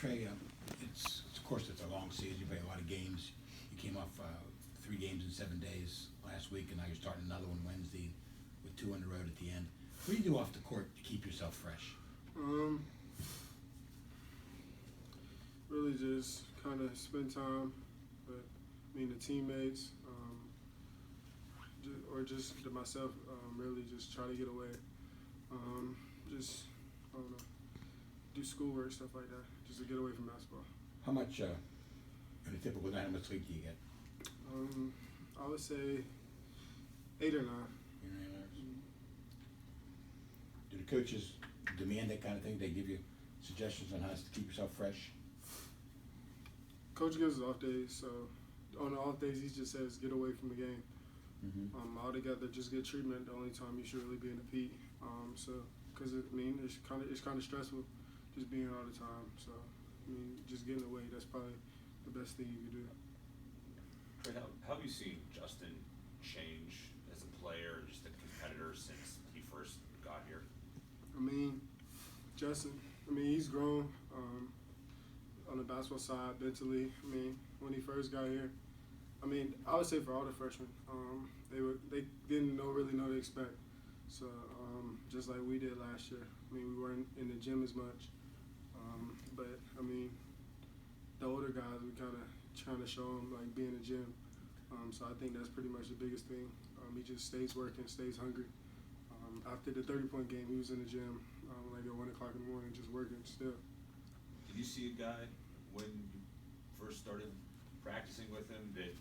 Trey, of course it's a long season. You play a lot of games. You came off 3 games in 7 days last week, and now you're starting another one Wednesday with 2 on the road at the end. What do you do off the court to keep yourself fresh? Really just kind of spend time with the teammates, or just to myself. Really just try to get away. Just I don't know, do schoolwork, stuff like that, just to get away from basketball. How much in a typical night? How much sleep do you get? I would say 8 or 9. 8 or 9 hours. Do the coaches demand that kind of thing? They give you suggestions on how to keep yourself fresh? Coach gives us off days, so on the off days he just says get away from the game. Altogether, just get treatment. The only time you should really be in the peak. Because it's kind of stressful, just being all the time. So just getting away. That's probably the best thing you can do. Trey, how have you seen Justin change as a player, just a competitor since he first got here? Justin. He's grown on the basketball side mentally. When he first got here. I would say for all the freshmen, they didn't really know what to expect. So just like we did last year, we weren't in the gym as much. But the older guys, we kind of trying to show them like being in the gym. So I think that's pretty much the biggest thing. He just stays working, stays hungry. After the 30-point game, he was in the gym like at 1 o'clock in the morning, just working still. Did you see a guy when you first started practicing with him that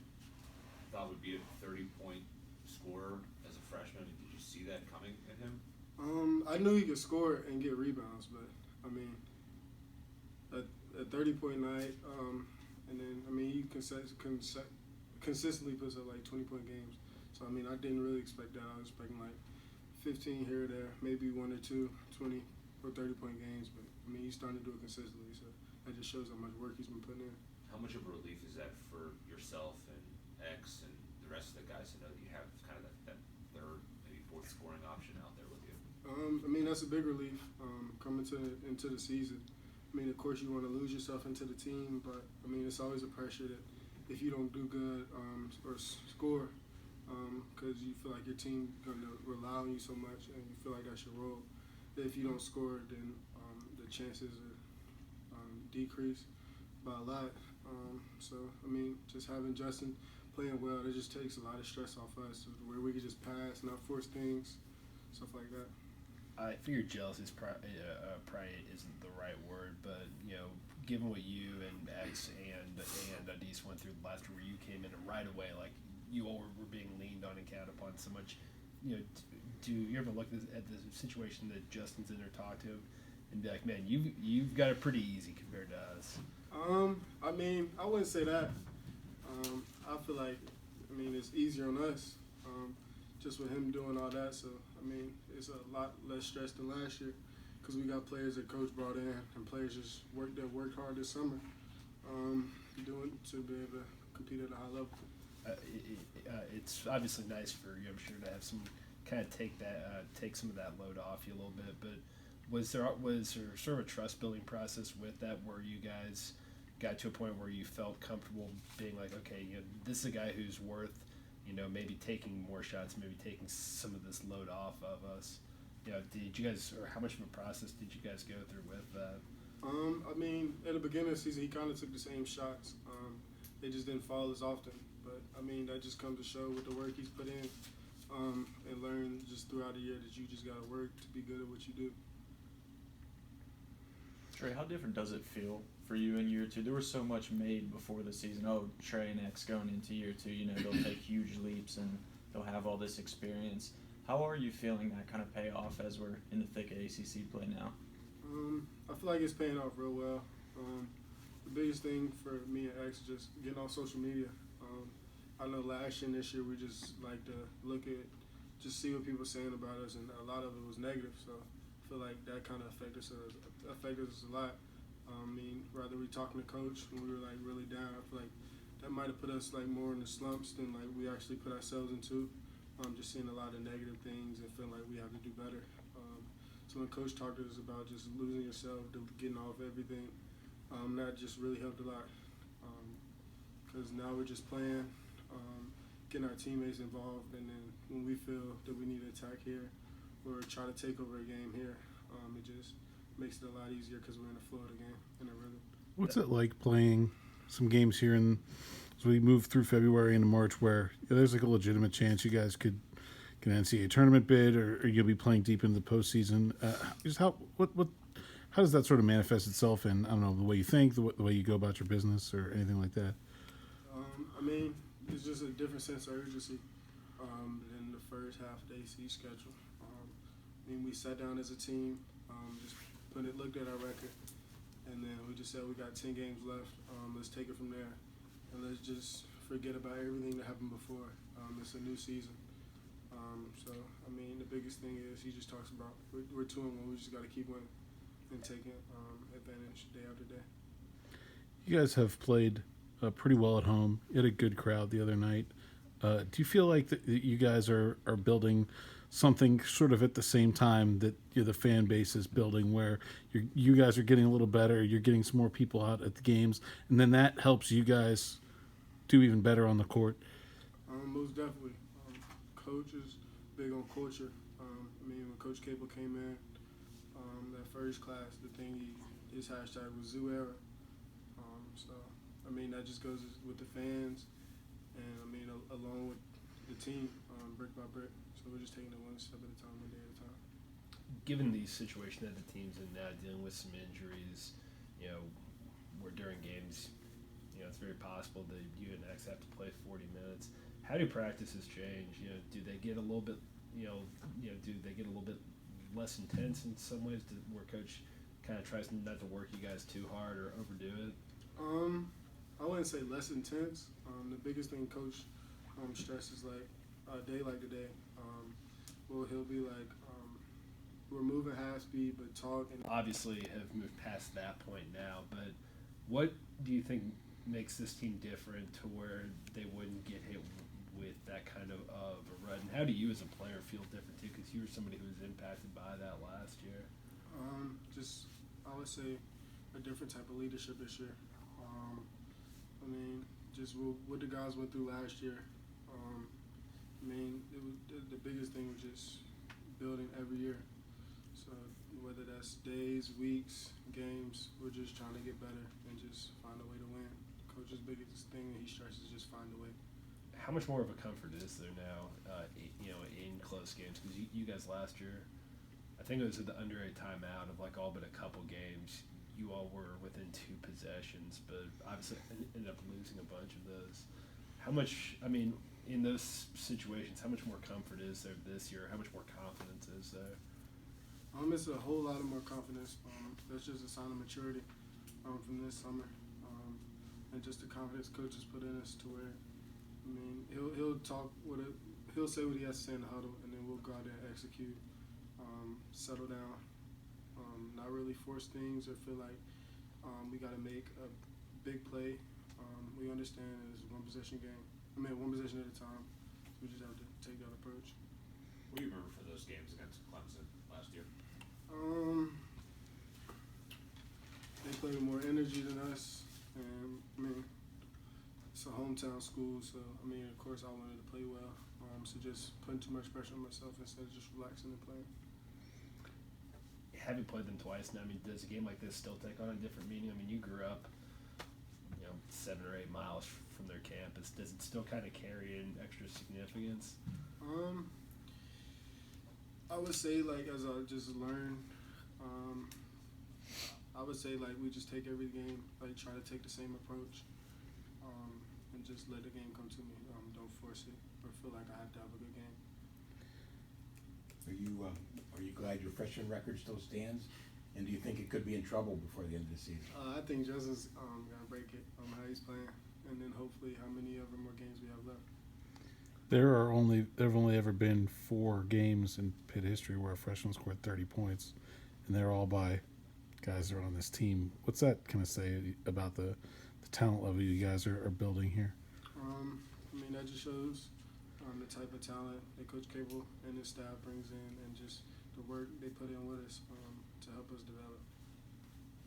thought would be a 30-point scorer as a freshman? Did you see that coming in him? I knew he could score and get rebounds, but a 30-point night, and then he consistently puts up like 20-point games. So I didn't really expect that. I was expecting like 15 here or there, maybe 1 or 2 20 or 30-point games. But he's starting to do it consistently, so that just shows how much work he's been putting in. How much of a relief is that for yourself and X and the rest of the guys to know that you have kind of that third, maybe fourth scoring option out there with you? That's a big relief coming into the season. Of course, you want to lose yourself into the team, but it's always a pressure that if you don't do good or score, because you feel like your team's going to rely on you so much, and you feel like that's your role. That if you don't score, then the chances are decrease by a lot. Just having Justin playing well, it just takes a lot of stress off us, where we can just pass, not force things, stuff like that. I figure jealousy is probably isn't the right word, but given what you and X and Adis went through last year, where you came in and right away, like you all were being leaned on and counted upon so much, do you ever look at the situation that Justin's in or talk to him and be like, man, you've got it pretty easy compared to us? I wouldn't say that. I feel like, it's easier on us, just with him doing all that. So, it's a lot less stress than last year, because we got players that coach brought in and players just worked hard this summer, doing to be able to compete at a high level. It's obviously nice for you, I'm sure, to have some kind of take some of that load off you a little bit. But was there sort of a trust building process with that, where you guys got to a point where you felt comfortable being like, okay, this is a guy who's worth, maybe taking more shots, maybe taking some of this load off of us? Did you guys, or how much of a process did you guys go through with that? At the beginning of the season, he kind of took the same shots. They just didn't fall as often. But, that just comes to show with the work he's put in, and learn just throughout the year that you just got to work to be good at what you do. Trey, how different does it feel for you in year 2? There was so much made before the season. Oh, Trey and X going into year 2, they'll take huge leaps and they'll have all this experience. How are you feeling that kind of pay off as we're in the thick of ACC play now? I feel like it's paying off real well. The biggest thing for me and X is just getting off social media. I know last year and this year we just like to look at, just see what people are saying about us, and a lot of it was negative. So I feel like that kind of affected us a lot. Rather we talking to coach when we were like really down, I feel like that might have put us like more in the slumps than like we actually put ourselves into. Just seeing a lot of negative things and feeling like we have to do better. So when coach talked to us about just losing yourself, getting off everything, That just really helped a lot. Because now we're just playing, getting our teammates involved, and then when we feel that we need to attack here or try to take over a game here, it just makes it a lot easier because we're in a flow of the game, in a rhythm. What's it like playing some games here as we move through February into March where there's like a legitimate chance you guys could get an NCAA tournament bid or you'll be playing deep into the postseason? Just how does that sort of manifest itself in, I don't know, the way you think, the way you go about your business or anything like that? I mean, it's just a different sense of urgency than the first half of the AC schedule. I mean, we sat down as a team, just looked at our record, and then we just said we got 10 games left. Let's take it from there, and let's just forget about everything that happened before. It's a new season. So, I mean, the biggest thing is he just talks about we're 2-1. We just got to keep winning and taking advantage day after day. You guys have played pretty well at home. You had a good crowd the other night. Do you feel like that you guys are building something sort of at the same time that the fan base is building, where you guys are getting a little better, you're getting some more people out at the games, and then that helps you guys do even better on the court? Most definitely. Coach is big on culture. I mean, when Coach Cable came in, that first class, his hashtag was Zoo Era. So, I mean, that just goes with the fans, and I mean, along with the team, brick by brick. So we're just taking it one step at a time, one day at a time. Given the situation that the team's in now, dealing with some injuries, where during games, it's very possible that you and X have to play 40 minutes. How do practices change? Do they get a little bit, do they get a little bit less intense in some ways, where Coach kind of tries not to work you guys too hard or overdo it? I wouldn't say less intense. The biggest thing Coach stresses, like a day like today, he'll be like, we're moving half speed, but talk. And obviously have moved past that point now, but what do you think makes this team different to where they wouldn't get hit with that kind of a run? And how do you as a player feel different too? Because you were somebody who was impacted by that last year. I would say a different type of leadership this year. I mean, just what the guys went through last year. I mean, the biggest thing was just building every year. So whether that's days, weeks, games, we're just trying to get better and just find a way to win. Coach's biggest thing that he stresses is just find a way. How much more of a comfort is there now, in close games? Because you guys last year, I think it was at the under a timeout of like all but a couple games, you all were within 2 possessions, but obviously ended up losing a bunch of those. How much, I mean, in those situations, how much more comfort is there this year? How much more confidence is there? It's a whole lot of more confidence. That's just a sign of maturity from this summer, and just the confidence Coach has put in us to where, I mean, he'll talk he'll say what he has to say in the huddle, and then we'll go out there and execute, settle down, not really force things or feel like we got to make a big play. We understand it's a one possession game. One possession at a time. We just have to take that approach. What do you remember for those games against Clemson last year? They played with more energy than us, and I mean, it's a hometown school, so I mean, of course, I wanted to play well. So just putting too much pressure on myself instead of just relaxing and playing. Having played them twice now, I mean, does a game like this still take on a different meaning? I mean, you grew up, 7 or 8 miles from their campus. Does it still kind of carry an extra significance? I would say, like, as I just learned, I would say, like, we just take every game, like, try to take the same approach, and just let the game come to me. Don't force it or feel like I have to have a good game. Are you glad your freshman record still stands? And do you think it could be in trouble before the end of the season? I think Justin's gonna break it on how he's playing, and then hopefully how many other more games we have left. There have only ever been 4 games in Pitt history where a freshman scored 30 points, and they're all by guys that are on this team. What's that kind of say about the talent level you guys are building here? I mean, that just shows the type of talent that Coach Cable and his staff brings in, and just the work they put in with us to help us develop.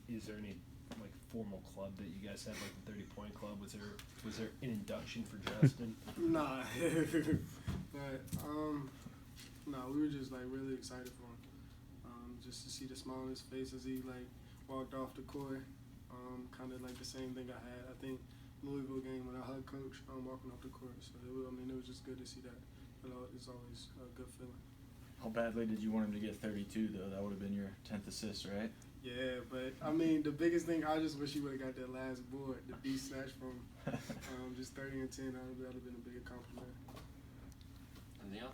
Is there any like formal club that you guys had, like the 30-point club? Was there an induction for Justin? Nah. But, no, we were just, like, really excited for him. Just to see the smile on his face as he, like, walked off the court. Kind of like the same thing I had, I think, Louisville game when I hugged Coach walking off the court. So, it was just good to see that. It's always a good feeling. How badly did you want him to get 32, though? That would have been your 10th assist, right? Yeah, but, I mean, the biggest thing, I just wish he would have got that last board, the beat snatch from just 30 and 10. That would have been a big accomplishment. Anything else?